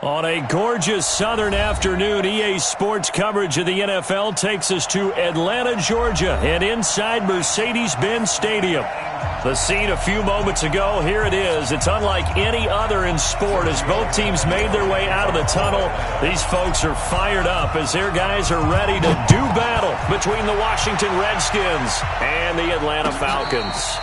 On a gorgeous southern afternoon, EA Sports coverage of the NFL takes us to Atlanta, Georgia, and inside Mercedes-Benz Stadium. The scene a few moments ago, here it is. It's unlike any other in sport as both teams made their way out of the tunnel. These folks are fired up as their guys are ready to do battle between the Washington Redskins and the Atlanta Falcons.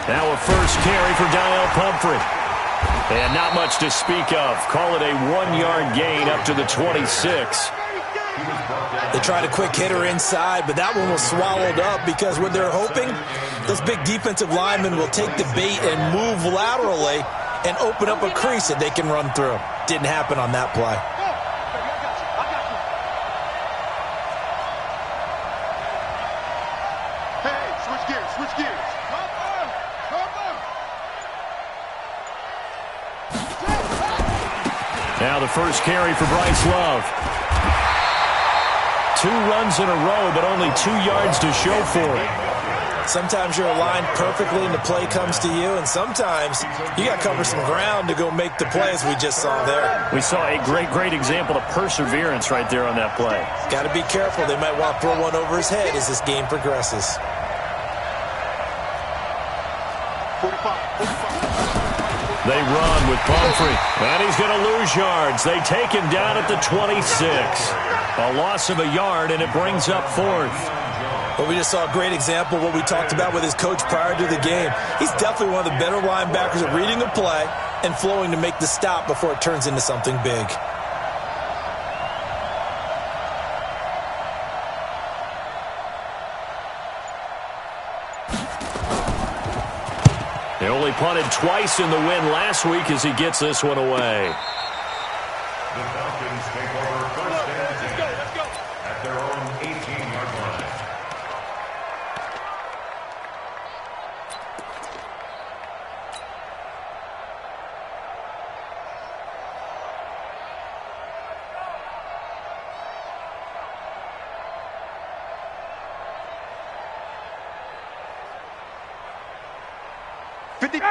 Now a first carry for D4L Falcons. And not much to speak of. Call it a 1-yard gain up to the 26. They tried a quick hitter inside, but that one was swallowed up because what they're hoping, those big defensive linemen will take the bait and move laterally and open up a crease that they can run through. Didn't happen on that play. Now the first carry for Bryce Love. 2 runs in a row, but only 2 yards to show for it. Sometimes you're aligned perfectly and the play comes to you, and sometimes you got to cover some ground to go make the plays we just saw there. We saw a great example of perseverance right there on that play. Got to be careful. They might want to throw one over his head as this game progresses. 45. They run with Pumphrey, and he's going to lose yards. They take him down at the 26. A loss of a yard, and it brings up 4th. Well, we just saw a great example of what we talked about with his coach prior to the game. He's definitely one of the better linebackers at reading a play and flowing to make the stop before it turns into something big. He only punted twice in the win last week as he gets this one away. The Falcons take over first and 10 at their own 18-yard line.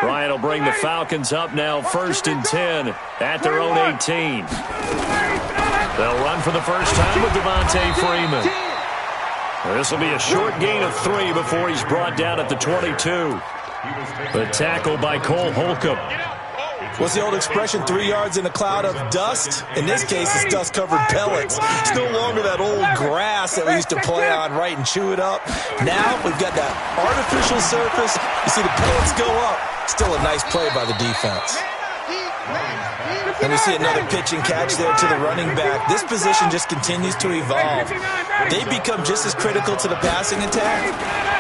Bryant will bring the Falcons up now, first and 10 at their own 18. They'll run for the first time with Devontae Freeman. This will be a short gain of 3 before he's brought down at the 22. The tackle by Cole Holcomb. What's the old expression, 3 yards in a cloud of dust? In this case, it's dust-covered pellets. It's no longer that old grass that we used to play on, right, and chew it up. Now we've got that artificial surface. You see the pellets go up. Still a nice play by the defense. And we see another pitch and catch there to the running back. This position just continues to evolve. They become just as critical to the passing attack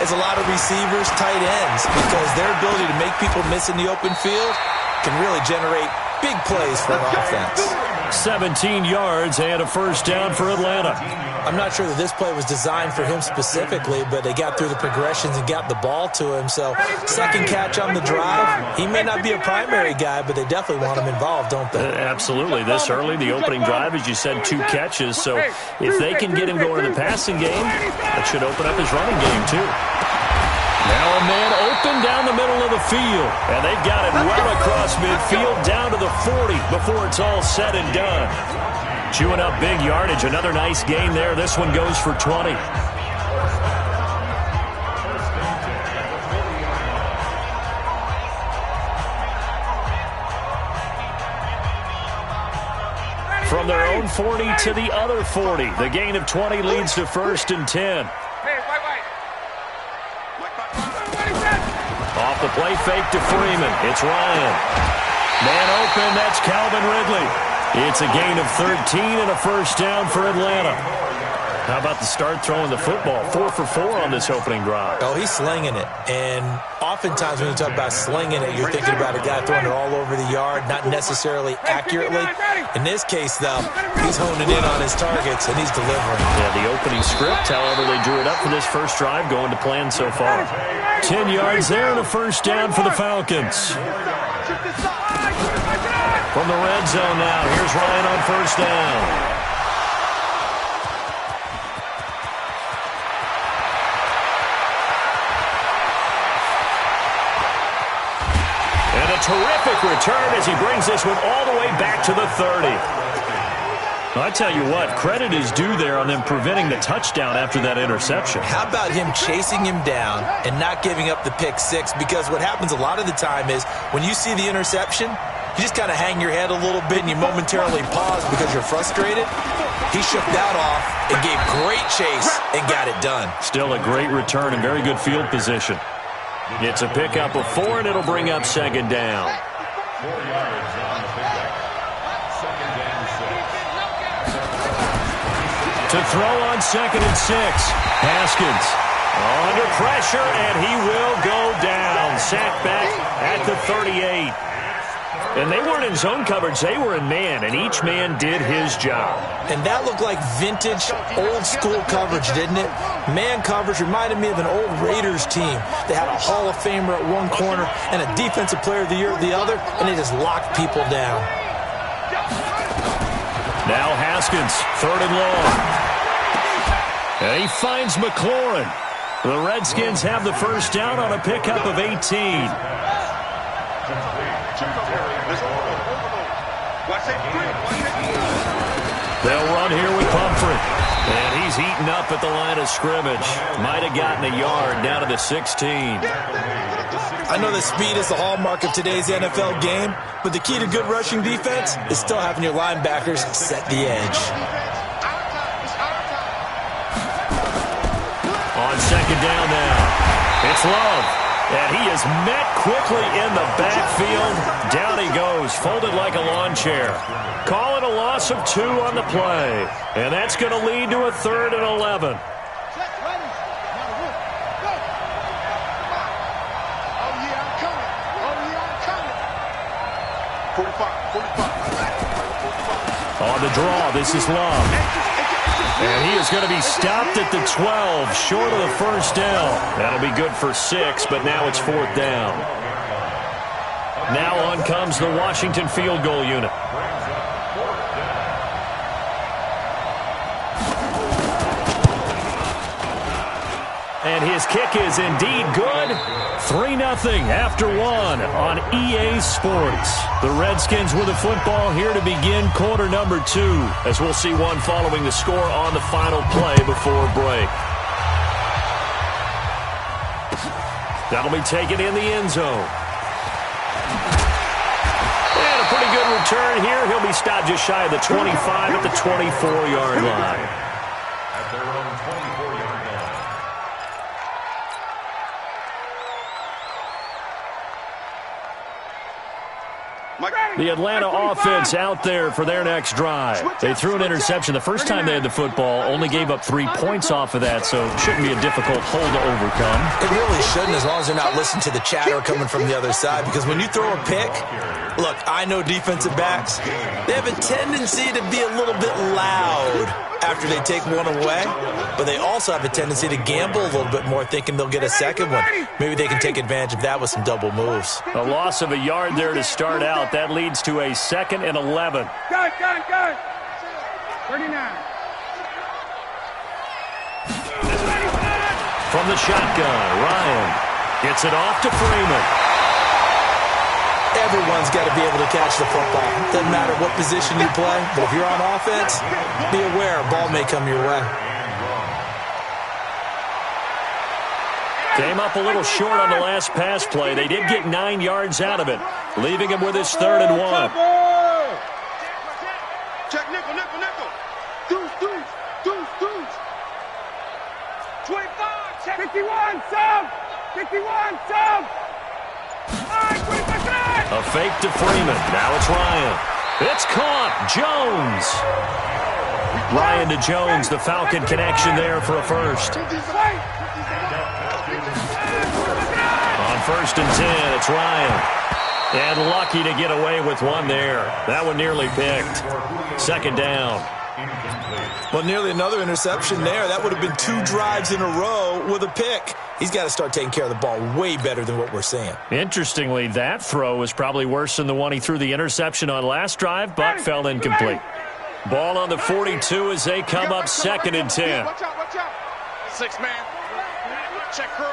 as a lot of receivers, tight ends, because their ability to make people miss in the open field can really generate big plays for an offense. 17 yards and a first down for Atlanta. I'm not sure that this play was designed for him specifically, but they got through the progressions and got the ball to him. So second catch on the drive. He may not be a primary guy, but they definitely want him involved, don't they? Absolutely. This early, the opening drive, as you said, 2 catches. So if they can get him going in the passing game, that should open up his running game too. Now a man open down the middle of the field, and they've got it well across midfield down to the 40 before it's all said and done. Chewing up big yardage, another nice gain there. This one goes for 20. From their own 40 to the other 40, the gain of 20 leads to first and 10. Off the play fake to Freeman. It's Ryan. Man open, that's Calvin Ridley. It's a gain of 13 and a first down for Atlanta. How about the start throwing the football? 4 for 4 on this opening drive. Oh, he's slinging it. And oftentimes when you talk about slinging it, you're thinking about a guy throwing it all over the yard, not necessarily accurately. In this case, though, he's honing in on his targets, and he's delivering. Yeah, the opening script, however, they drew it up for this first drive, going to plan so far. 10 yards there and a first down for the Falcons. From the red zone now, here's Ryan on first down. And a terrific return as he brings this one all the way back to the 30. I tell you what, credit is due there on them preventing the touchdown after that interception. How about him chasing him down and not giving up the pick six? Because what happens a lot of the time is when you see the interception, you just kind of hang your head a little bit and you momentarily pause because you're frustrated. He shook that off and gave great chase and got it done. Still a great return and very good field position. It's a pickup of 4, and it'll bring up second down. 4 yards on the pickup. Second and 6. To throw on 2nd and 6. Haskins under pressure, and he will go down. Sacked back at the 38. And they weren't in zone coverage. They were in man, and each man did his job. And that looked like vintage, old-school coverage, didn't it? Man coverage reminded me of an old Raiders team. They had a Hall of Famer at one corner and a Defensive Player of the Year at the other, and they just locked people down. Now Haskins, 3rd and long. And he finds McLaurin. The Redskins have the first down on a pickup of 18. They'll run here with Pumphrey. And he's eaten up at the line of scrimmage. Might have gotten a yard down to the 16. I know that speed is the hallmark of today's NFL game, but the key to good rushing defense is still having your linebackers set the edge. On second down now, it's Love. And he is met quickly in the backfield. Down he goes, folded like a lawn chair. Call it a loss of 2 on the play. And that's going to lead to a 3rd and 11. On the draw, this is Love. And he is going to be stopped at the 12, short of the first down. That'll be good for 6, but now it's 4th down. Now on comes the Washington field goal unit. And his kick is indeed good. 3-0 after 1 on EA Sports. The Redskins with the football here to begin quarter number 2. As we'll see one following the score on the final play before break. That'll be taken in the end zone. And a pretty good return here. He'll be stopped just shy of the 25 at the 24-yard line. At their own 24-yard line. The Atlanta offense out there for their next drive. They threw an interception the first time they had the football, only gave up 3 points off of that, so it shouldn't be a difficult hole to overcome. It really shouldn't, as long as they're not listening to the chatter coming from the other side, because when you throw a pick, look, I know defensive backs, they have a tendency to be a little bit loud after they take one away, but they also have a tendency to gamble a little bit more, thinking they'll get a second one. Maybe they can take advantage of that with some double moves. A loss of a yard there to start out. That leads to a 2nd and 11. Go. 39. From the shotgun, Ryan gets it off to Freeman. Everyone's got to be able to catch the football. Doesn't matter what position you play, but if you're on offense, be aware a ball may come your way. Came up a little short on the last pass play. They did get 9 yards out of it, leaving him with his 3rd and 1. Check nickel. Deuce. 25, check. 51, sub. 51, sub. A fake to Freeman. Now it's Ryan. It's caught. Jones. Ryan to Jones, the Falcon connection there for a first. On first and 10. It's Ryan. And lucky to get away with one there. That one nearly picked. Second down. Well, nearly another interception there. That would have been 2 drives in a row with a pick. He's got to start taking care of the ball way better than what we're seeing. Interestingly, that throw was probably worse than the one he threw the interception on last drive, but fell incomplete. Ball on the 42 as they come up second and 10. Watch out, watch out. 6-man. Check curl.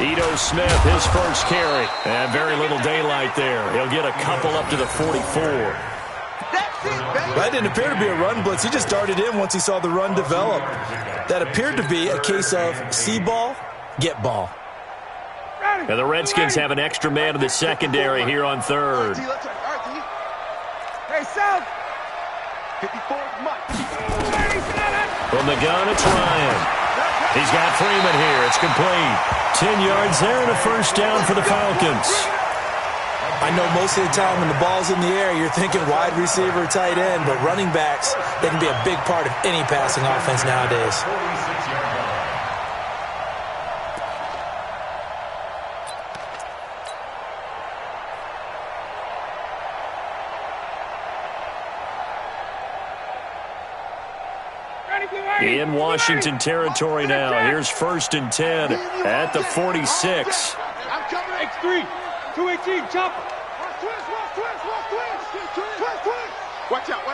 Ito Smith, his first carry. And very little daylight there. He'll get a couple up to the 44. That didn't appear to be a run blitz. He just darted in once he saw the run develop. That appeared to be a case of see ball, get ball. Now the Redskins have an extra man in the secondary here on third. Hey, South. 54, Mike. From the gun, it's Ryan. He's got Freeman here. It's complete. 10 yards there and a first down for the Falcons. I know most of the time when the ball's in the air, you're thinking wide receiver, tight end, but running backs, they can be a big part of any passing offense nowadays. In Washington territory now. Here's first and 10 at the 46. I'm coming. X3. 218. Chopper. Twist. Watch out.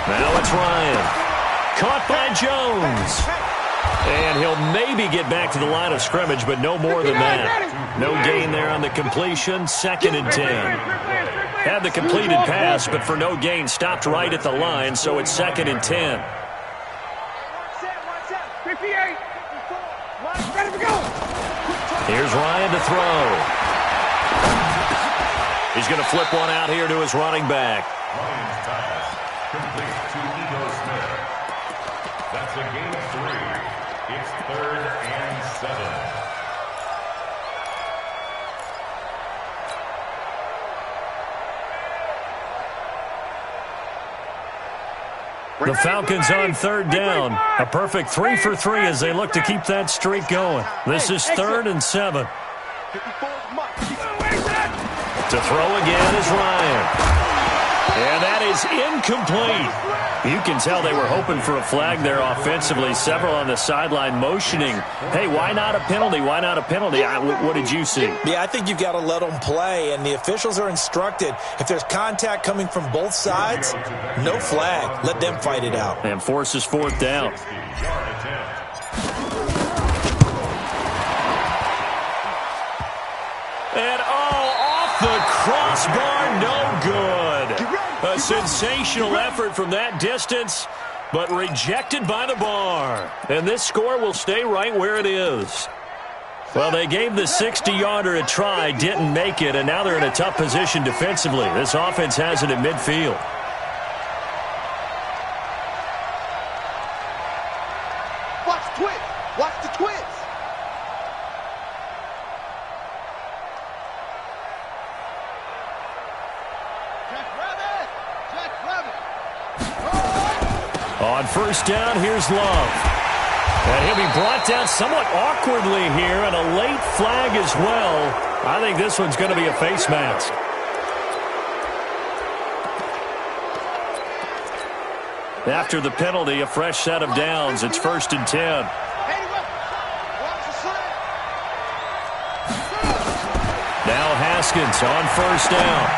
Now it's Ryan. Caught by Jones. And he'll maybe get back to the line of scrimmage, but no more than that. No gain there on the completion. Second and 10. Had the completed pass, but for no gain, stopped right at the line, so it's second and 10. 58. Ready to go. Here's Ryan to throw. He's going to flip one out here to his running back. Ryan's pass complete to Ito Smith. That's a gain of 3. It's 3rd and 7. The Falcons on third down. A perfect 3 for 3 as they look to keep that streak going. This is 3rd and 7. To throw again is Ryan. And that is incomplete. You can tell they were hoping for a flag there offensively. Several on the sideline motioning. Hey, why not a penalty? Why not a penalty? What did you see? Yeah, I think you've got to let them play, and the officials are instructed. If there's contact coming from both sides, no flag. Let them fight it out. And forces fourth down. And off the crossbar, no good. A sensational effort from that distance, but rejected by the bar. And this score will stay right where it is. Well, they gave the 60-yarder a try, didn't make it, and now they're in a tough position defensively. This offense has it at midfield. Watch twist. Watch the twist. On first down, here's Love. And he'll be brought down somewhat awkwardly here, and a late flag as well. I think this one's going to be a face mask. After the penalty, a fresh set of downs. It's first and 10. Now Haskins on first down.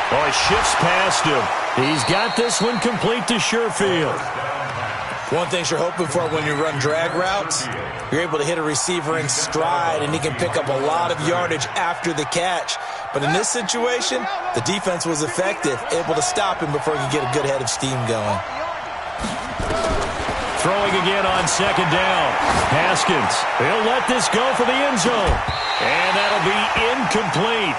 Oh, he shifts past him. He's got this one complete to Sherfield. One thing you're hoping for when you run drag routes, you're able to hit a receiver in stride, and he can pick up a lot of yardage after the catch. But in this situation, the defense was effective, able to stop him before he could get a good head of steam going. Throwing again on second down. Haskins, he'll let this go for the end zone. And that'll be incomplete.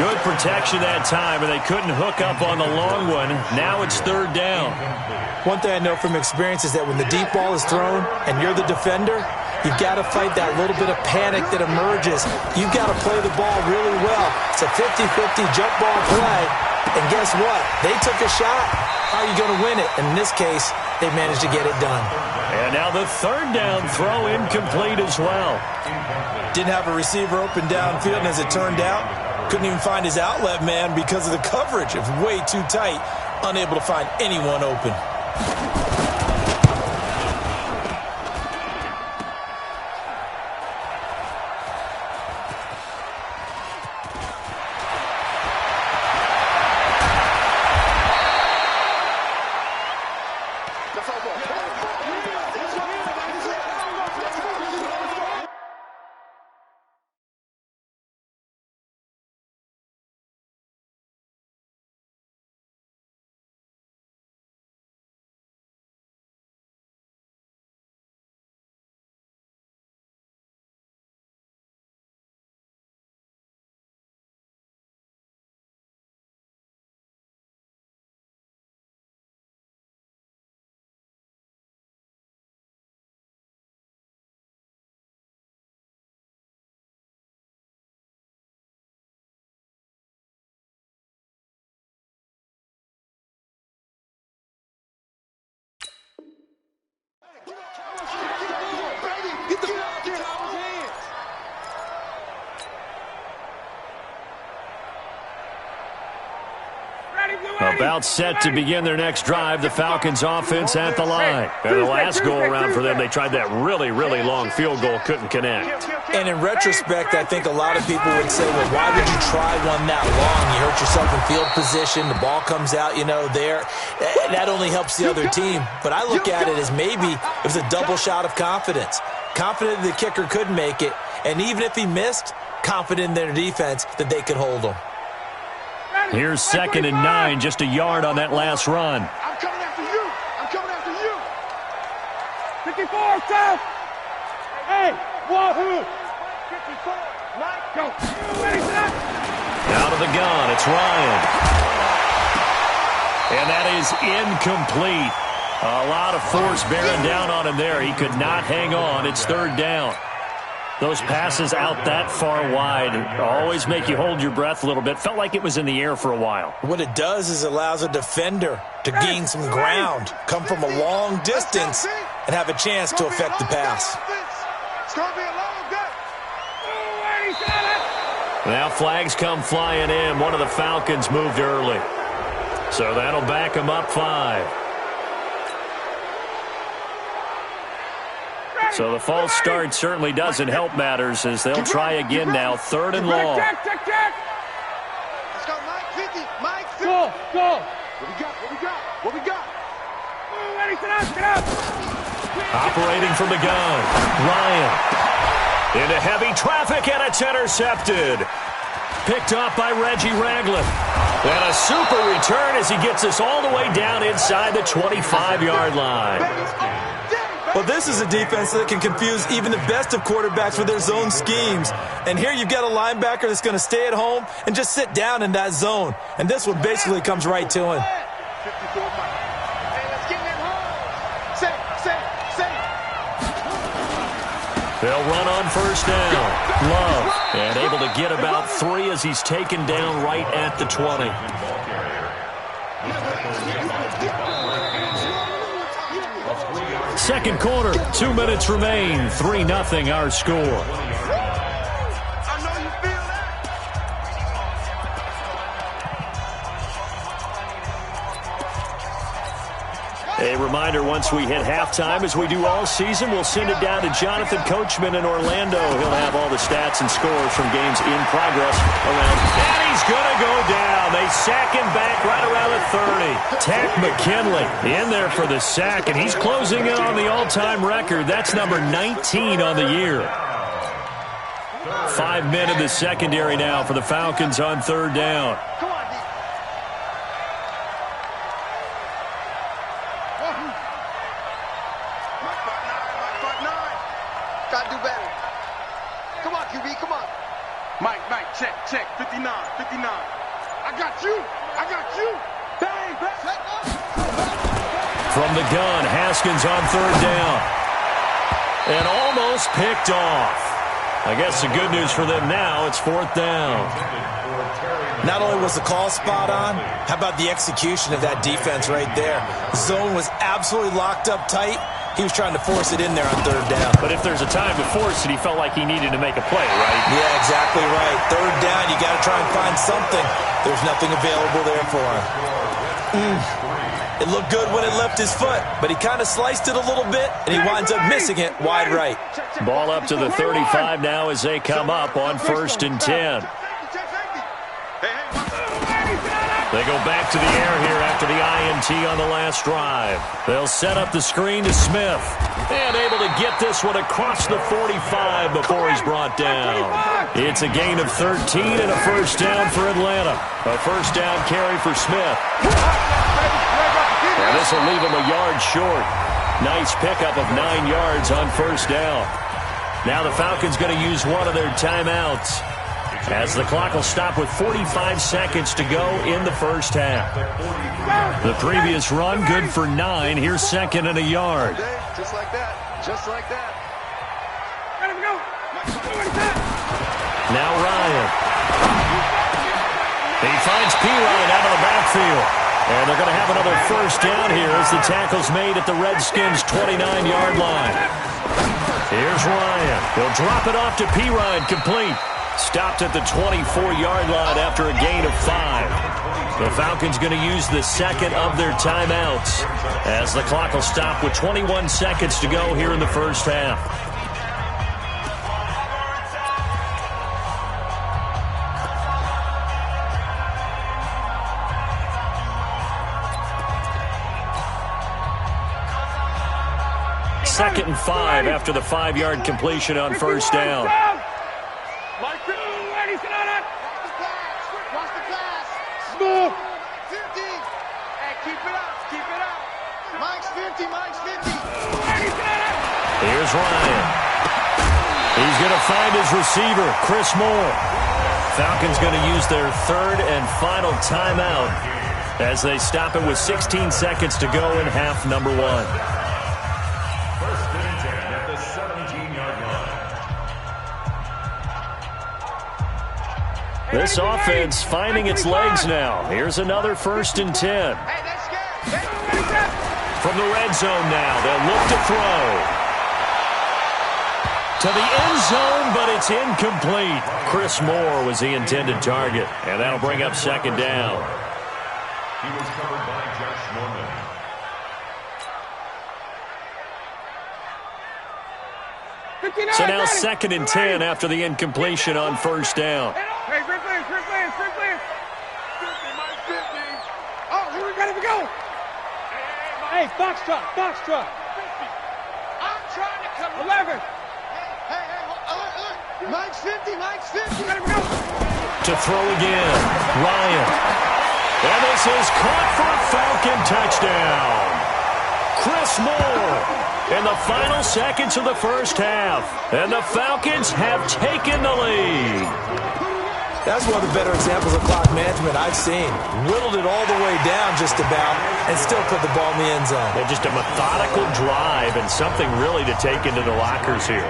Good protection that time, and they couldn't hook up on the long one. Now it's third down. One thing I know from experience is that when the deep ball is thrown and you're the defender, you've got to fight that little bit of panic that emerges. You've got to play the ball really well. It's a 50-50 jump ball play. And guess what? They took a shot, how are you going to win it? And in this case, they managed to get it done. And now the third down throw incomplete as well. Didn't have a receiver open downfield, and as it turned out, couldn't even find his outlet man because of the coverage. It was way too tight, unable to find anyone open. About set to begin their next drive, the Falcons offense at the line. And the last go-around for them, they tried that really, really long field goal, couldn't connect. And in retrospect, I think a lot of people would say, well, why would you try one that long? You hurt yourself in field position, the ball comes out, there. That only helps the other team. But I look at it as maybe it was a double shot of confidence. Confident the kicker could make it, and even if he missed, confident in their defense that they could hold him. Here's 2nd and 9, just a yard on that last run. I'm coming after you. I'm coming after you. 54, South. Hey, wahoo. 54, Mike, go. Ready, set. Out of the gun, it's Ryan. And that is incomplete. A lot of force bearing down on him there. He could not hang on. It's 3rd down. Those passes out that far wide always make you hold your breath a little bit. Felt like it was in the air for a while. What it does is allows a defender to gain some ground, come from a long distance, and have a chance to affect the pass. It's going to be a long day. Now flags come flying in. One of the Falcons moved early. So that'll back them up 5. So the false start certainly doesn't help matters as they'll try again now. 3rd and long. Let's go, Mike 50. Mike 50. Go. What we got? Ready, sit up, get up. Operating from the gun. Ryan. Into heavy traffic, and it's intercepted. Picked off by Reggie Ragland. And a super return as he gets us all the way down inside the 25-yard line. Well, this is a defense that can confuse even the best of quarterbacks with their zone schemes. And here you've got a linebacker that's going to stay at home and just sit down in that zone. And this one basically comes right to him. They'll run on 1st down. Love. And able to get about 3 as he's taken down right at the 20. Second quarter, 2 minutes remain. 3-0 our score. A reminder, once we hit halftime, as we do all season, we'll send it down to Jonathan Coachman in Orlando. He'll have all the stats and scores from games in progress around. And he's going to go down. They sack him back right around the 30. Tack McKinley in there for the sack, and he's closing in on the all-time record. That's number 19 on the year. 5 men in the secondary now for the Falcons on 3rd down. Check, 59. I got you. Bang, bang. From the gun, Haskins on 3rd down. And almost picked off. I guess the good news for them now, it's 4th down. Not only was the call spot on, how about the execution of that defense right there? The zone was absolutely locked up tight. He was trying to force it in there on 3rd down. But if there's a time to force it, he felt like he needed to make a play, right? Yeah, exactly right. 3rd down, you got to try and find something. There's nothing available there for him. It looked good when it left his foot, but he kind of sliced it a little bit, and he winds up missing it wide right. Ball up to the 35 now as they come up on 1st and 10. They go back to the air here after the INT on the last drive. They'll set up the screen to Smith. And able to get this one across the 45 before he's brought down. It's a gain of 13 and a 1st down for Atlanta. A 1st down carry for Smith. And this will leave him a yard short. Nice pickup of 9 yards on 1st down. Now the Falcons going to use one of their timeouts, as the clock will stop with 45 seconds to go in the 1st half. The previous run, good for 9. Here's 2nd and a yard. Just like that. Just like that. Now Ryan. He finds Pirine out of the backfield. And they're going to have another 1st down here as the tackle's made at the Redskins' 29-yard line. Here's Ryan. He'll drop it off to Pirine, complete. Stopped at the 24-yard line after a gain of 5. The Falcons going to use the 2nd of their timeouts, as the clock will stop with 21 seconds to go here in the 1st half. Second and 5 after the 5-yard completion on 1st down. Move. 50. Hey, keep it up. Keep it up. Mike's 50. Mike's 50. Here's Ryan. He's going to find his receiver, Chris Moore. Falcons going to use their 3rd and final timeout as they stop it with 16 seconds to go in half number 1. 1st and 10 at the 17-yard line. This offense finding its legs now. Here's another 1st and 10. From the red zone now, they'll look to throw. To the end zone, but it's incomplete. Chris Moore was the intended target, and that'll bring up 2nd down. He was covered by Josh Norman. So now 2nd and 10 after the incompletion on 1st down. Hey, free players. Oh, here we go. Hey, box truck. I'm trying to come. 11. Hey, look. Mike's 50. To throw again, Ryan. And this is caught for a Falcon touchdown. Chris Moore in the final seconds of the 1st half. And the Falcons have taken the lead. That's one of the better examples of clock management I've seen. Whittled it all the way down just about and still put the ball in the end zone. And just a methodical drive and something really to take into the lockers here.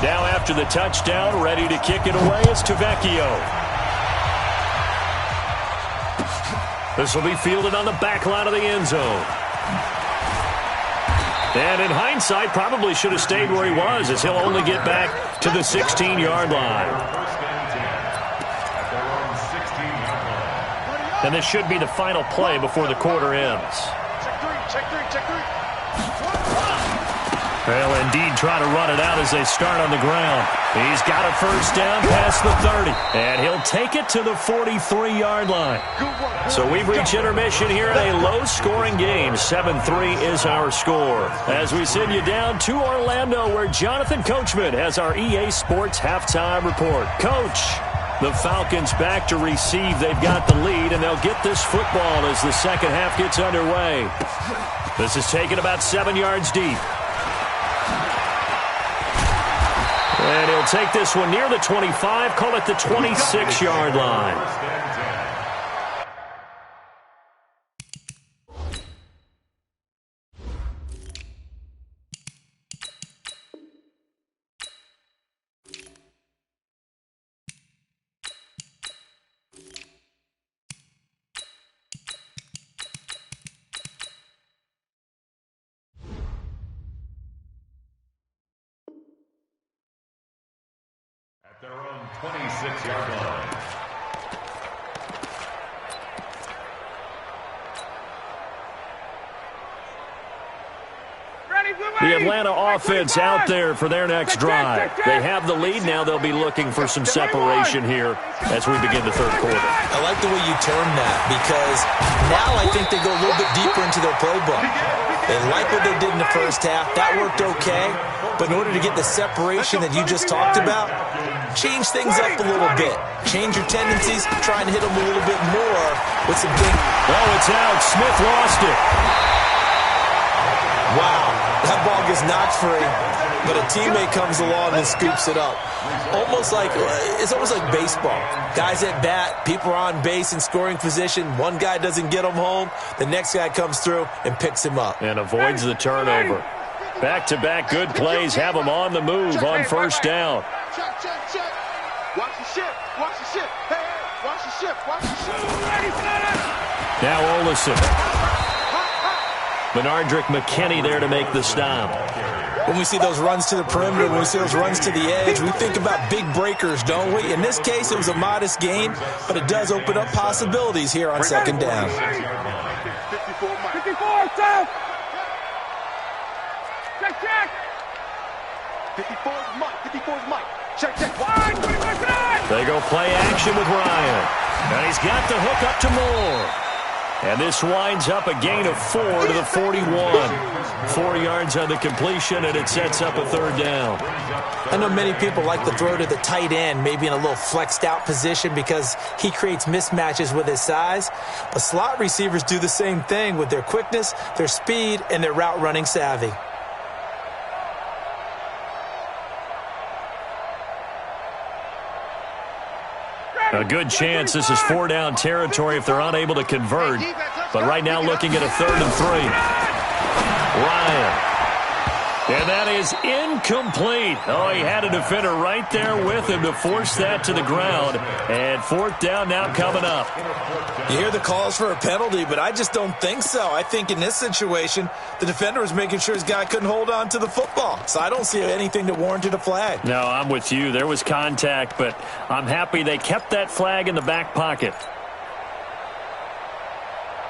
Now after the touchdown, ready to kick it away is Tavecchio. This will be fielded on the back line of the end zone. And in hindsight, probably should have stayed where he was, as he'll only get back to the 16-yard line. And this should be the final play before the quarter ends. Check three. They'll indeed try to run it out as they start on the ground. He's got a 1st down past the 30. And he'll take it to the 43-yard line. So we've reached intermission here in a low-scoring game. 7-3 is our score. As we send you down to Orlando, where Jonathan Coachman has our EA Sports halftime report. Coach, the Falcons back to receive. They've got the lead, and they'll get this football as the 2nd half gets underway. This is taken about 7 yards deep. And he'll take this one near the 25, call it the 26-yard line. 26-yard line. The Atlanta offense out there for their next drive. They have the lead. Now they'll be looking for some separation here as we begin the third quarter. I like the way you term that, because now I think they go a little bit deeper into their playbook. They like what they did in the first half. That worked okay. But in order to get the separation that you just talked about, change things up a little bit. Change your tendencies. Try and hit them a little bit more with some big... Oh, it's out. Smith lost it. Wow. That ball gets knocked free, but a teammate comes along and scoops it up. It's almost like baseball. Guys at bat, people are on base in scoring position. One guy doesn't get him home. The next guy comes through and picks him up. And avoids the turnover. Back-to-back good plays have them on the move on first down. Check. Watch the ship. Watch the ship. Hey, watch the ship. Watch the ship. Now Olison. Benardrick McKinney there to make the stop. When we see those runs to the perimeter, when we see those runs to the edge, we think about big breakers, don't we? In this case, it was a modest gain, but it does open up possibilities here on second down. 54, South. Check. 54 is Mike. Check. They go play action with Ryan. And he's got the hook up to Moore. And this winds up a gain of 4 to the 41. 4 yards on the completion, and it sets up a third down. I know many people like to throw to the tight end, maybe in a little flexed out position because he creates mismatches with his size. But slot receivers do the same thing with their quickness, their speed, and their route running savvy. A good chance this is 4-down territory if they're unable to convert. But right now looking at a 3rd and 3. Ryan. And that is incomplete. Oh, he had a defender right there with him to force that to the ground. And 4th down now coming up. You hear the calls for a penalty, but I just don't think so. I think in this situation, the defender was making sure his guy couldn't hold on to the football. So I don't see anything that warranted a flag. No, I'm with you. There was contact, but I'm happy they kept that flag in the back pocket.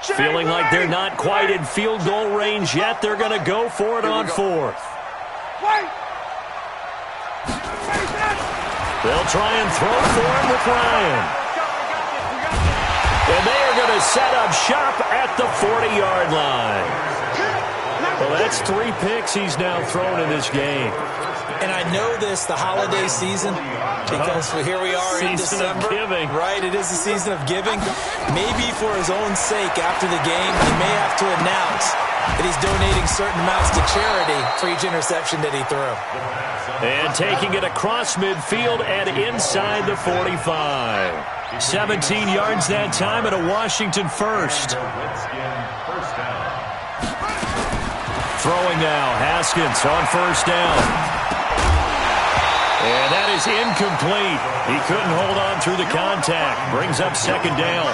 Feeling like they're not quite in field goal range yet. They're going to go for it on 4th. They'll try and throw for him with Ryan. And they are going to set up shop at the 40-yard line. Well, that's 3 picks he's now thrown in this game. And I know this, the holiday season, because here we are in December. Season of giving. Right, it is the season of giving. Maybe for his own sake after the game, he may have to announce that he's donating certain amounts to charity for each interception that he threw. And taking it across midfield and inside the 45. 17 yards that time and a Washington first. Throwing now, Haskins on first down. And that is incomplete. He couldn't hold on through the contact. Brings up 2nd down.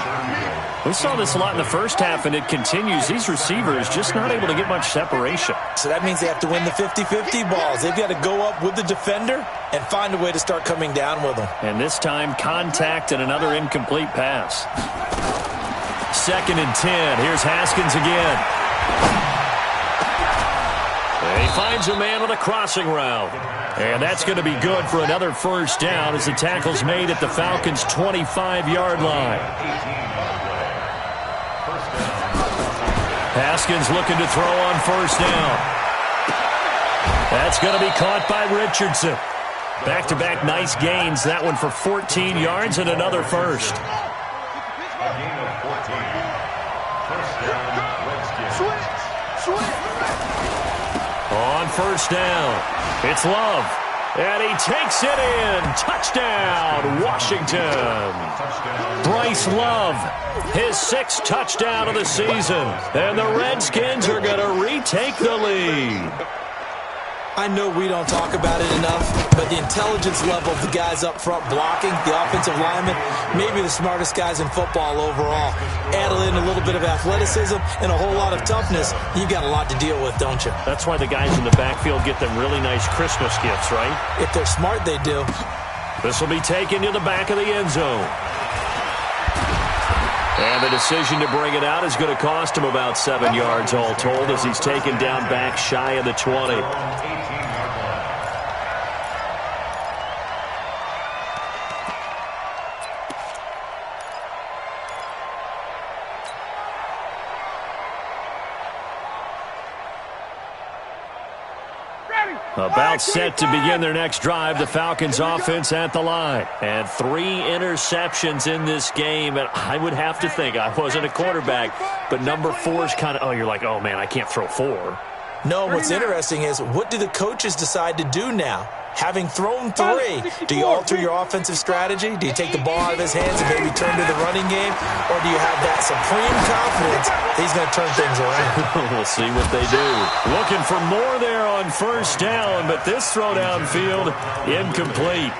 We saw this a lot in the first half, and it continues. These receivers just not able to get much separation. So that means they have to win the 50-50 balls. They've got to go up with the defender and find a way to start coming down with them. And this time, contact and another incomplete pass. 2nd and 10. Here's Haskins again. And he finds a man on a crossing route. And that's going to be good for another first down as the tackle's made at the Falcons' 25-yard line. Haskins looking to throw on first down. That's going to be caught by Richardson. Back-to-back nice gains. That one for 14 yards and another first. On first down, it's Love. And he takes it in. Touchdown, Washington. Bryce Love, his 6th touchdown of the season. And the Redskins are going to retake the lead. I know we don't talk about it enough, but the intelligence level of the guys up front blocking, the offensive linemen, maybe the smartest guys in football overall. Add in a little bit of athleticism and a whole lot of toughness, you've got a lot to deal with, don't you? That's why the guys in the backfield get them really nice Christmas gifts, right? If they're smart, they do. This will be taken to the back of the end zone. And the decision to bring it out is going to cost him about 7 yards all told as he's taken down back shy of the 20. About set to begin their next drive, the Falcons offense at the line. And 3 interceptions in this game. And I would have to think, I wasn't a quarterback, but number 4 is kind of, you're like, oh, man, I can't throw 4. No, what's interesting is what do the coaches decide to do now? Having thrown 3, do you alter your offensive strategy? Do you take the ball out of his hands and maybe turn to the running game? Or do you have that supreme confidence that he's going to turn things around? We'll see what they do. Looking for more there on first down, but this throw downfield, incomplete.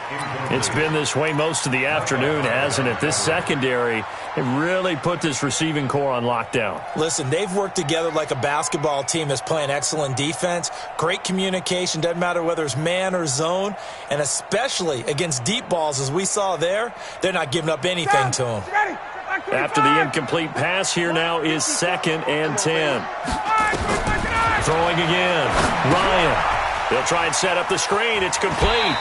It's been this way most of the afternoon, hasn't it? This secondary, it really put this receiving core on lockdown. Listen, they've worked together like a basketball team that's playing excellent defense. Great communication, doesn't matter whether it's man or zone, and especially against deep balls as we saw there, they're not giving up anything to them. After the incomplete pass, here now is 2nd and 10. Throwing again. Ryan. He'll try and set up the screen. It's complete.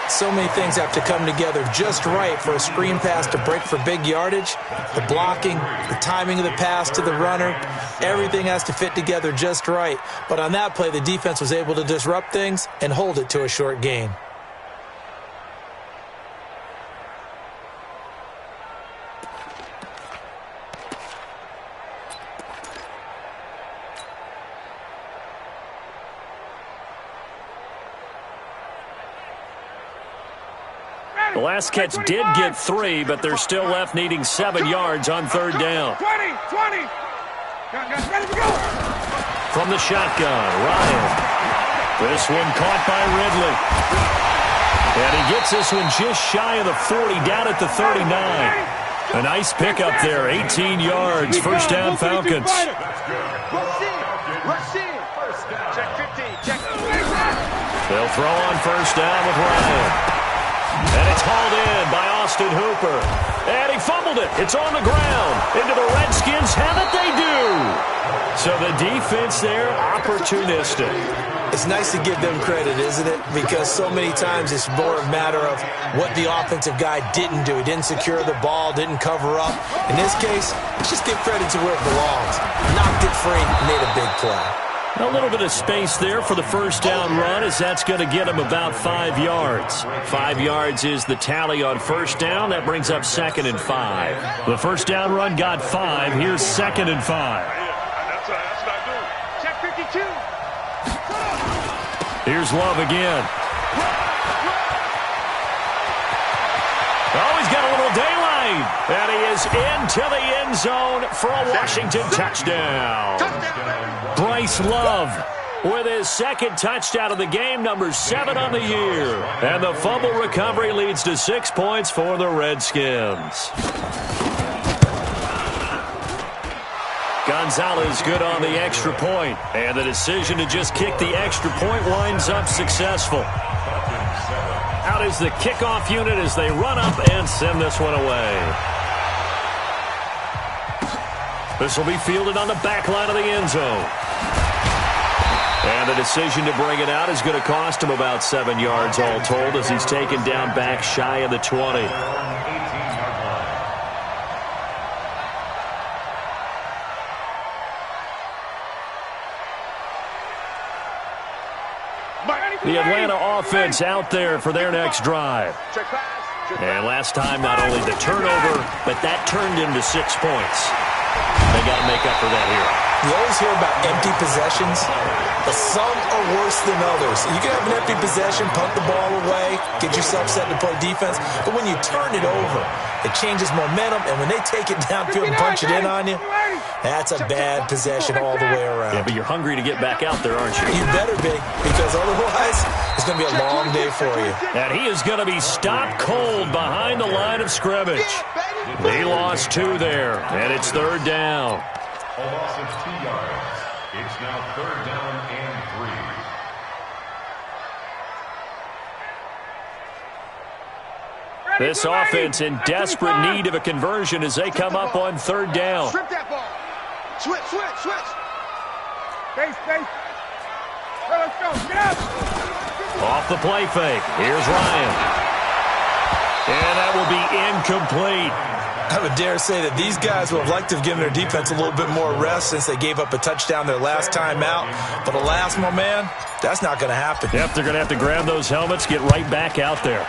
So many things have to come together just right for a screen pass to break for big yardage. The blocking, the timing of the pass to the runner, everything has to fit together just right. But on that play, the defense was able to disrupt things and hold it to a short gain. The last catch did get 3, but they're still left needing 7 yards on 3rd down. 20. Ready to go. From the shotgun, Ryan. This one caught by Ridley. And he gets this one just shy of the 40, down at the 39. A nice pickup there, 18 yards, first down Falcons. Rush in. Check 15. Check. They'll throw on first down with Ryan. And it's hauled in by Austin Hooper. And he fumbled it. It's on the ground. Into the Redskins. Have it they do. So the defense there, opportunistic. It's nice to give them credit, isn't it? Because so many times it's more a matter of what the offensive guy didn't do. He didn't secure the ball, didn't cover up. In this case, let's just give credit to where it belongs. Knocked it free, made a big play. A little bit of space there for the first down run as that's going to get him about 5 yards. 5 yards is the tally on first down. That brings up 2nd and 5. The first down run got 5. Here's 2nd and 5. That's what I do. Check 52. Here's Love again. Oh, he's got a little daylight. And he is into the end zone for a Washington touchdown. Bryce Love with his 2nd touchdown of the game, number 7 on the year. And the fumble recovery leads to 6 points for the Redskins. Gonzalez good on the extra point. And the decision to just kick the extra point winds up successful. Out is the kickoff unit as they run up and send this one away. This will be fielded on the back line of the end zone. And the decision to bring it out is going to cost him about 7 yards all told as he's taken down back shy of the 20. The Atlanta offense out there for their next drive. And last time, not only the turnover, but that turned into 6 points. They got to make up for that here. You always hear about empty possessions, but some are worse than others. You can have an empty possession, punt the ball away, get yourself set to play defense, but when you turn it over, it changes momentum, and when they take it downfield and punch it in on you, that's a bad possession all the way around. Yeah, but you're hungry to get back out there, aren't you? You better be, because otherwise it's going to be a long day for you. And he is going to be stopped cold behind the line of scrimmage. He lost 2 there, and it's 3rd down. A loss of 2 yards. It's now 3rd down and 3. This offense in desperate need of a conversion as they come up on third down. Strip that ball. Switch. Space. Let's go. Get out. Off the play fake. Here's Ryan. And that will be incomplete. I would dare say that these guys would have liked to have given their defense a little bit more rest since they gave up a touchdown their last time out. But alas, my man, that's not going to happen. Yep, they're going to have to grab those helmets, get right back out there.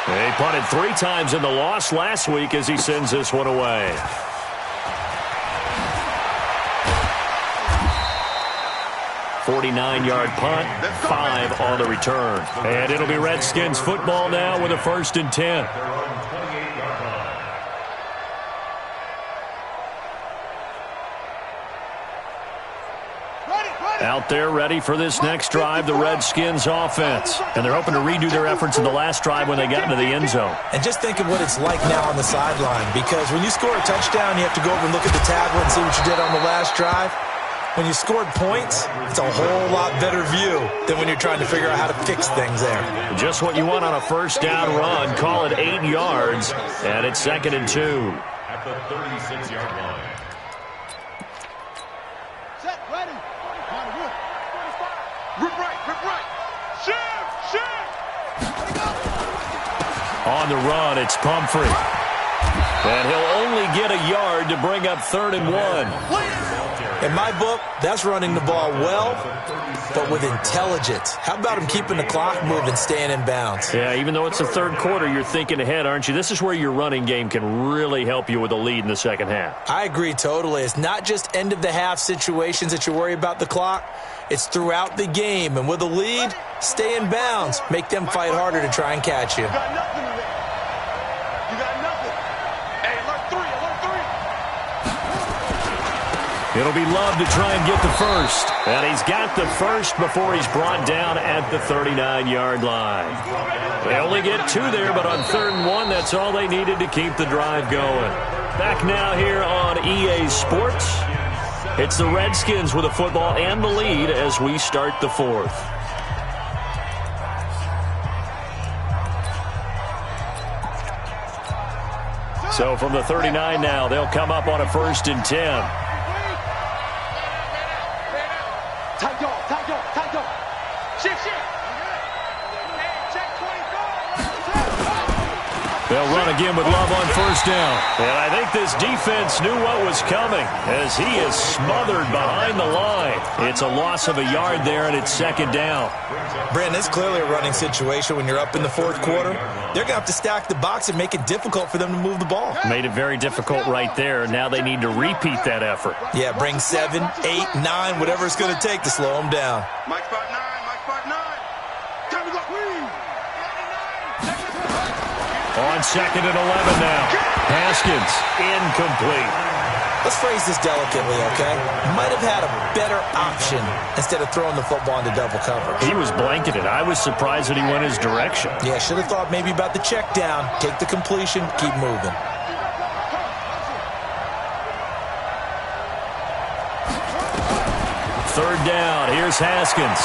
They punted 3 times in the loss last week as he sends this one away. "49-yard punt, 5 on the return. And it'll be Redskins football now with a 1st and 10. Out there ready for this next drive, the Redskins offense. And they're hoping to redo their efforts in the last drive when they got into the end zone. And just think of what it's like now on the sideline, because when you score a touchdown, you have to go over and look at the tablet and see what you did on the last drive. When you scored points, it's a whole lot better view than when you're trying to figure out how to fix things there. Just what you want on a first down run. Call it 8 yards, and it's 2nd and 2. At the 36-yard line. Set, ready. Rip right. Shift. On the run, it's Pumphrey. And he'll only get a yard to bring up 3rd and 1. In my book, that's running the ball well, but with intelligence. How about him keeping the clock moving, staying in bounds? Yeah, even though it's the third quarter, you're thinking ahead, aren't you? This is where your running game can really help you with a lead in the second half. I agree totally. It's not just end-of-the-half situations that you worry about the clock. It's throughout the game. And with a lead, stay in bounds. Make them fight harder to try and catch you. You got nothing today. You got nothing. Hey, alert 3. It'll be Love to try and get the first. And he's got the first before he's brought down at the 39-yard line. They only get 2 there, but on 3rd and 1, that's all they needed to keep the drive going. Back now here on EA Sports. It's the Redskins with the football and the lead as we start the 4th. So from the 39 now, they'll come up on a 1st and 10. Tight dog. Shift. Check 24. They'll run again with Love on 1st down. And I think this defense knew what was coming as he is smothered behind the line. It's a loss of a yard there, and it's 2nd down. Brandon, it's clearly a running situation when you're up in the 4th quarter. They're going to have to stack the box and make it difficult for them to move the ball. Made it very difficult right there. Now they need to repeat that effort. Yeah, bring 7, 8, 9, whatever it's going to take to slow them down. Mike spot 9. Time to go. On 2nd and 11 now. Haskins, incomplete. Let's phrase this delicately, okay? Might have had a better option instead of throwing the football into double coverage. He was blanketed. I was surprised that he went his direction. Yeah, should have thought maybe about the check down, take the completion, keep moving. Third down. Here's Haskins.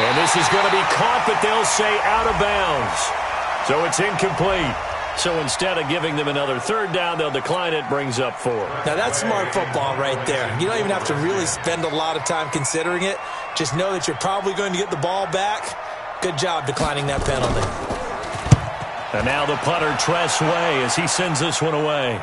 And this is going to be caught, but they'll say out of bounds. So it's incomplete. So instead of giving them another 3rd down, they'll decline it, brings up 4. Now that's smart football right there. You don't even have to really spend a lot of time considering it. Just know that you're probably going to get the ball back. Good job declining that penalty. And now the punter, Tress Way, as he sends this one away.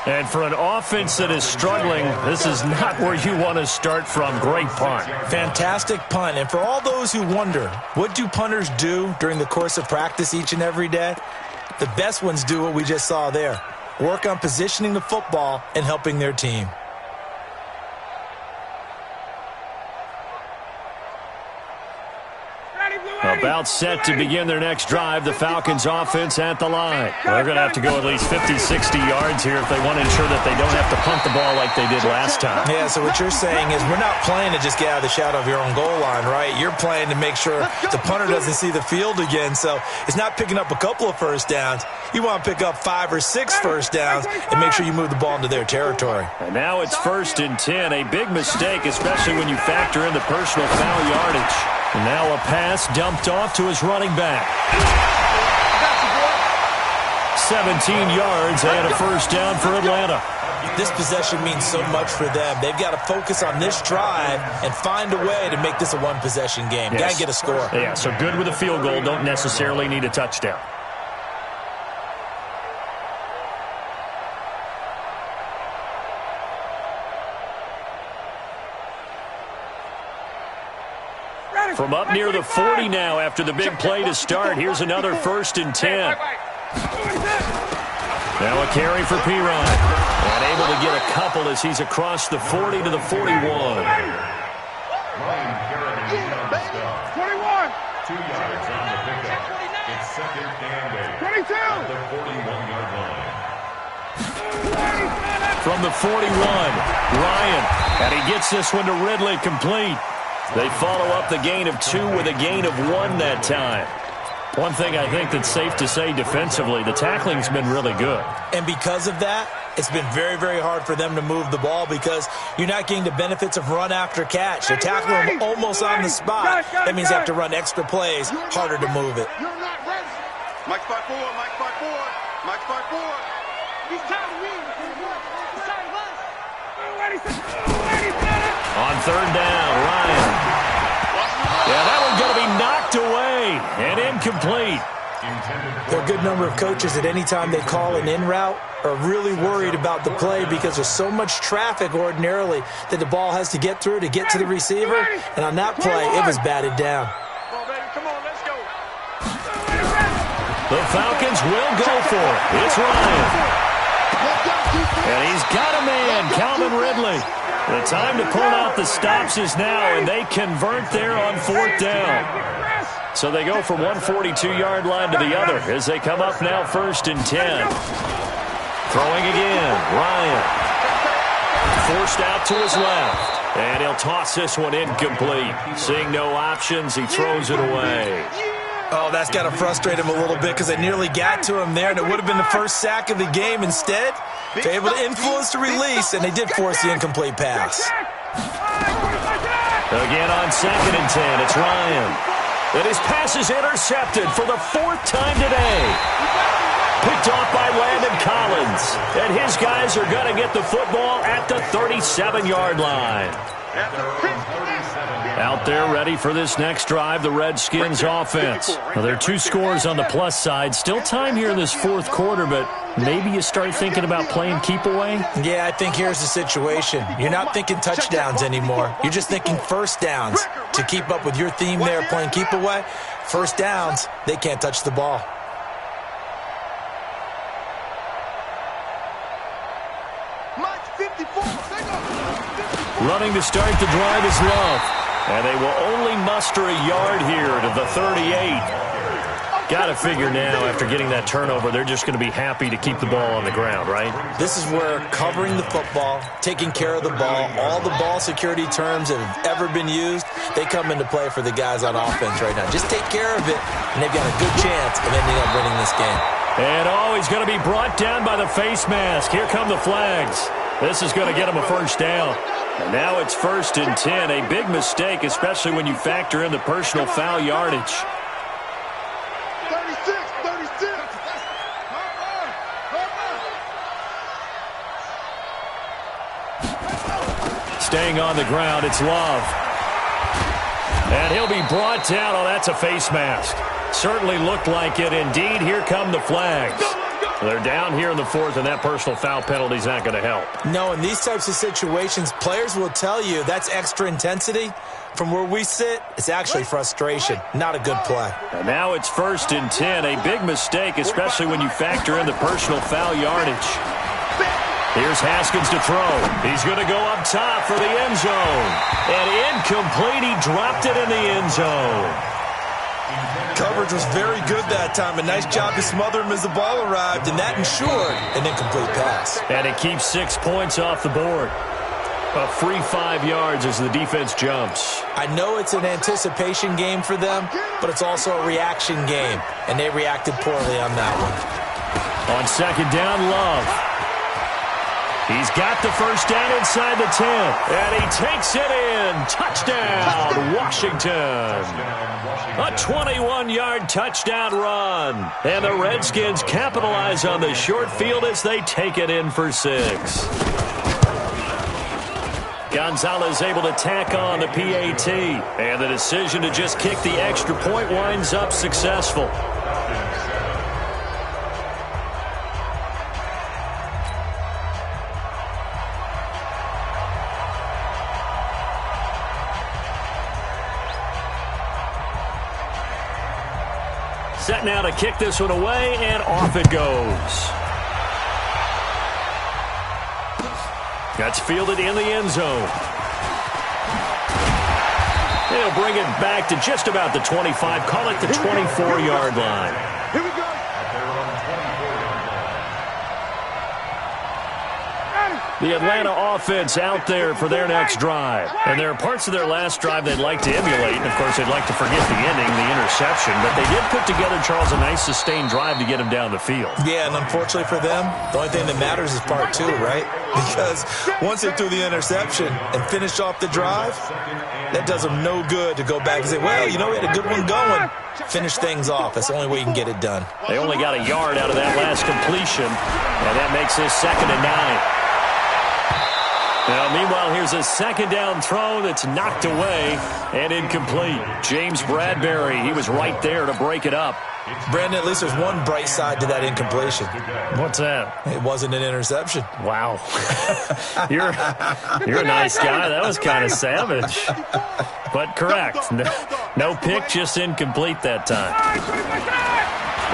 And for an offense that is struggling, this is not where you want to start from. Great punt. Fantastic punt. And for all those who wonder, what do punters do during the course of practice each and every day? The best ones do what we just saw there. Work on positioning the football and helping their team. About set to begin their next drive. The Falcons offense at the line. They're going to have to go at least 50, 60 yards here if they want to ensure that they don't have to punt the ball like they did last time. Yeah, so what you're saying is we're not playing to just get out of the shadow of your own goal line, right? You're playing to make sure the punter doesn't see the field again. So it's not picking up a couple of 1st downs. You want to pick up 5 or 6 1st downs and make sure you move the ball into their territory. And now it's 1st and 10. A big mistake, especially when you factor in the personal foul yardage. And now a pass dumped off to his running back. 17 yards and a first down for Atlanta. This possession means so much for them. They've got to focus on this drive and find a way to make this a one-possession game. Yes. Got to get a score. Yeah, so good with a field goal. Don't necessarily need a touchdown. From up near the 40 now after the big play to start. Here's another 1st and 10. Now a carry for Piron. And able to get a couple as he's across the 40 to the 41. 21. 2 yards on the pickup. It's 2nd and 8. 22. At the 41-yard line. From the 41, Ryan. And he gets this one to Ridley, complete. They follow up the gain of 2 with a gain of 1 that time. One thing I think that's safe to say defensively, the tackling's been really good. And because of that, it's been very, very hard for them to move the ball because you're not getting the benefits of run after catch. They're tackling them almost on the spot. That means they have to run extra plays, harder to move it. You're not ready. Mike 5-4, Mike 5-4, Mike 5-4. He's tired of winning. He's tired of us. On 3rd down, Ryan. Yeah, that one's going to be knocked away and incomplete. There are a good number of coaches at any time they call an in route are really worried about the play because there's so much traffic ordinarily that the ball has to get through to get to the receiver. And on that play, it was batted down. Come on, let's go. The Falcons will go for it. It's Ryan. And he's got a man, Calvin Ridley. The time to pull out the stops is now, and they convert there on 4th down. So they go from one 42-yard line to the other as they come up now 1st and 10. Throwing again, Ryan. Forced out to his left, and he'll toss this one incomplete. Seeing no options, he throws it away. Oh, that's got to frustrate him a little bit because they nearly got to him there, and it would have been the first sack of the game. Instead, they're able to influence the release, and they did force the incomplete pass. Again on 2nd and 10, it's Ryan. And his pass is intercepted for the 4th time today. Picked off by Landon Collins. And his guys are going to get the football at the 37-yard line. Out there ready for this next drive, the Redskins offense. Well, there are 2 scores on the plus side. Still time here in this 4th quarter, but maybe you start thinking about playing keep away? Yeah, I think here's the situation. You're not thinking touchdowns anymore. You're just thinking first downs. To keep up with your theme there, playing keep away, first downs, they can't touch the ball. Running to start the drive is Love. And they will only muster a yard here to the 38. Got to figure now, after getting that turnover, they're just going to be happy to keep the ball on the ground, right? This is where covering the football, taking care of the ball, all the ball security terms that have ever been used, they come into play for the guys on offense right now. Just take care of it, and they've got a good chance of ending up winning this game. And he's going to be brought down by the face mask. Here come the flags. This is going to get him a first down. And now it's 1st and 10. A big mistake, especially when you factor in the personal foul yardage. 36. Staying on the ground, it's Love. And he'll be brought down. Oh, that's a face mask. Certainly looked like it. Indeed, here come the flags. They're down here in the 4th, and that personal foul penalty is not going to help. No, in these types of situations, players will tell you that's extra intensity. From where we sit, it's actually frustration, not a good play. And now it's 1st and 10. A big mistake, especially when you factor in the personal foul yardage. Here's Haskins to throw. He's going to go up top for the end zone. And incomplete. He dropped it in the end zone. Coverage was very good that time. A nice job to smother him as the ball arrived, and that ensured an incomplete pass. And it keeps 6 points off the board. A free 5 yards as the defense jumps. I know it's an anticipation game for them, but it's also a reaction game, and they reacted poorly on that one. On 2nd down, Love. He's got the first down inside the 10. And he takes it in. Touchdown, Washington. A 21-yard touchdown run. And the Redskins capitalize on the short field as they take it in for 6. Gonzalez able to tack on the PAT. And the decision to just kick the extra point winds up successful. Set now to kick this one away, and off it goes. That's fielded in the end zone. They'll bring it back to just about the 25. Call it the 24-yard line. Here we go. The Atlanta offense out there for their next drive. And there are parts of their last drive they'd like to emulate. And, of course, they'd like to forget the ending, the interception. But they did put together, Charles, a nice sustained drive to get him down the field. Yeah, and unfortunately for them, the only thing that matters is part 2, right? Because once they threw the interception and finished off the drive, that does them no good to go back and say, well, you know, we had a good one going. Finish things off. That's the only way you can get it done. They only got a yard out of that last completion. And that makes this 2nd and 9. Now, meanwhile, here's a second down throw that's knocked away and incomplete. James Bradbury, he was right there to break it up. Brandon, at least there's one bright side to that incompletion. What's that? It wasn't an interception. Wow. You're a nice guy. That was kind of savage. But correct. No pick, just incomplete that time.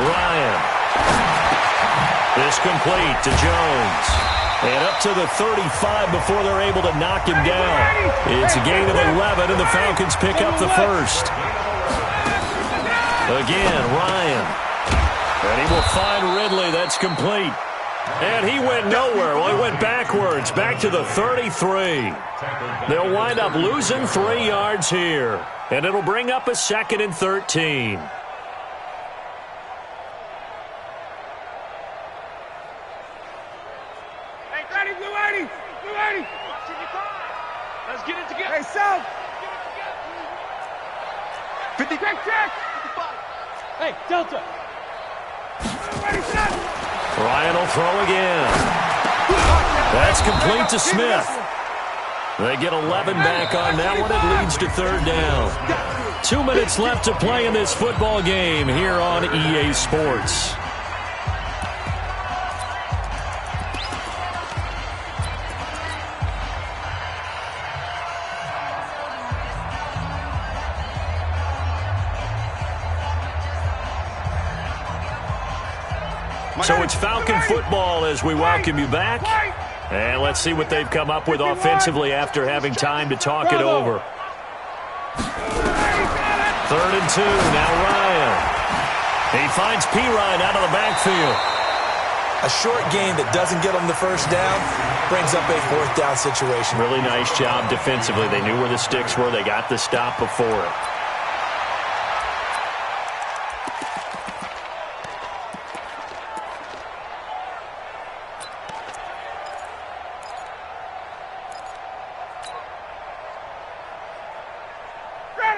Ryan. This complete to Jones. And up to the 35 before they're able to knock him down. It's a gain of 11, and the Falcons pick up the first. Again, Ryan. And he will find Ridley. That's complete. And he went nowhere. Well, he went backwards, back to the 33. They'll wind up losing 3 yards here. And it'll bring up a 2nd and 13. Let's get it together. Hey, South. 50. Check. Hey, Delta. Ready, set. Ryan will throw again. That's complete to Smith. They get 11 back on that one. It leads to 3rd down. 2 minutes left to play in this football game here on EA Sports. So it's Falcon football as we welcome you back. And let's see what they've come up with offensively after having time to talk it over. 3rd and 2. Now Ryan. He finds Pirine out of the backfield. A short gain that doesn't get them the first down brings up a 4th down situation. Really nice job defensively. They knew where the sticks were. They got the stop before it.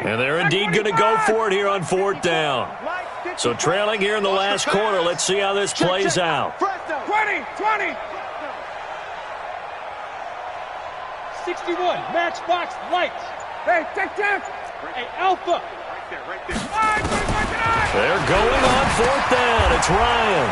And they're indeed going to go for it here on 4th down. So trailing here in the last quarter. Let's see how this plays out. 20. 61. Matchbox lights. Hey, take 10. Hey, Alpha. Right there. They're going on 4th down. It's Ryan.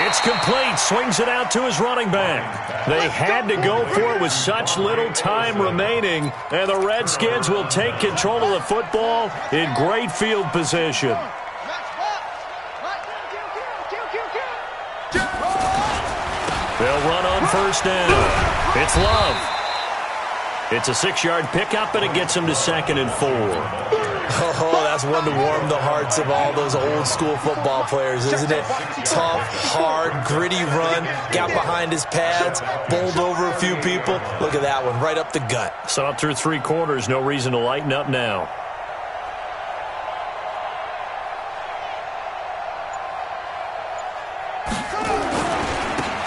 It's complete. Swings it out to his running back. They had to go for it with such little time remaining. And the Redskins will take control of the football in great field position. They'll run on 1st down. It's Love. It's a 6-yard pickup, and it gets him to 2nd and 4. Oh, that's one to warm the hearts of all those old-school football players, isn't it? Tough, hard, gritty run, got behind his pads, bowled over a few people. Look at that one, right up the gut. Saw it through 3 quarters, no reason to lighten up now.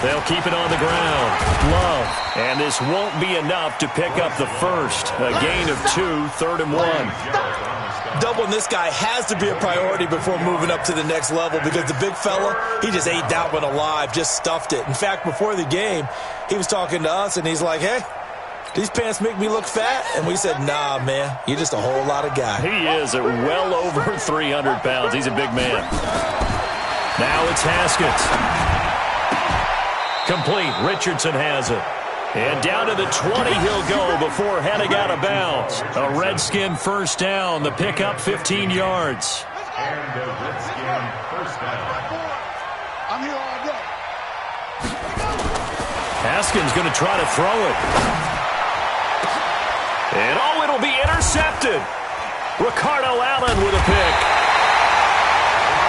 They'll keep it on the ground. Love. And this won't be enough to pick up the first. A gain of 2, 3rd and 1. Doubling this guy has to be a priority before moving up to the next level because the big fella, he just ate that one alive, just stuffed it. In fact, before the game, he was talking to us, and he's like, hey, these pants make me look fat? And we said, nah, man, you're just a whole lot of guy. He is at well over 300 pounds. He's a big man. Now it's Haskins. Complete. Richardson has it. And down to the 20 he'll go before heading out of bounds. A Redskin first down. The pickup 15 yards. And the Redskin first down. I'm here all day. Haskins going to try to throw it. And it'll be intercepted. Ricardo Allen with a pick.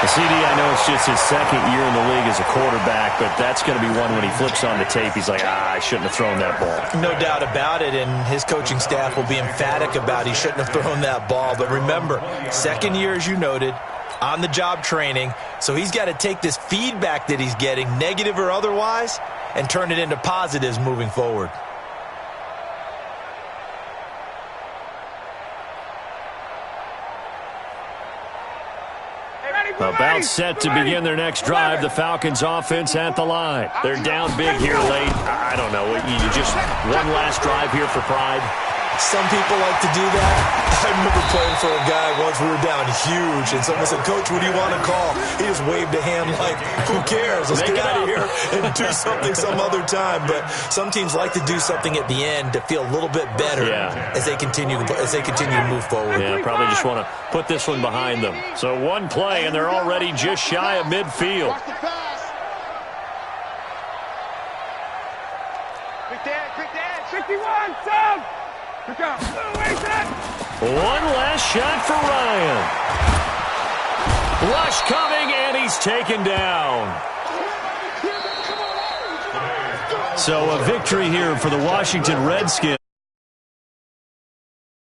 CD, I know it's just his second year in the league as a quarterback, but that's going to be one when he flips on the tape. He's like, I shouldn't have thrown that ball. No doubt about it, and his coaching staff will be emphatic about he shouldn't have thrown that ball. But remember, second year, as you noted, on-the-job training, so he's got to take this feedback that he's getting, negative or otherwise, and turn it into positives moving forward. About set to begin their next drive. The Falcons offense at the line. They're down big here late. I don't know. You just one last drive here for pride. Some people like to do that. I remember playing for a guy once. We were down huge, and someone said, Coach, what do you want to call? He just waved a hand like, who cares? Let's get out of here and do something some other time. But some teams like to do something at the end to feel a little bit better as they continue to move forward. Yeah, probably just want to put this one behind them. So one play, and they're already just shy of midfield. Quick dad, 51, Sam! Good job. One last shot for Ryan. Rush coming, and he's taken down. So a victory here for the Washington Redskins.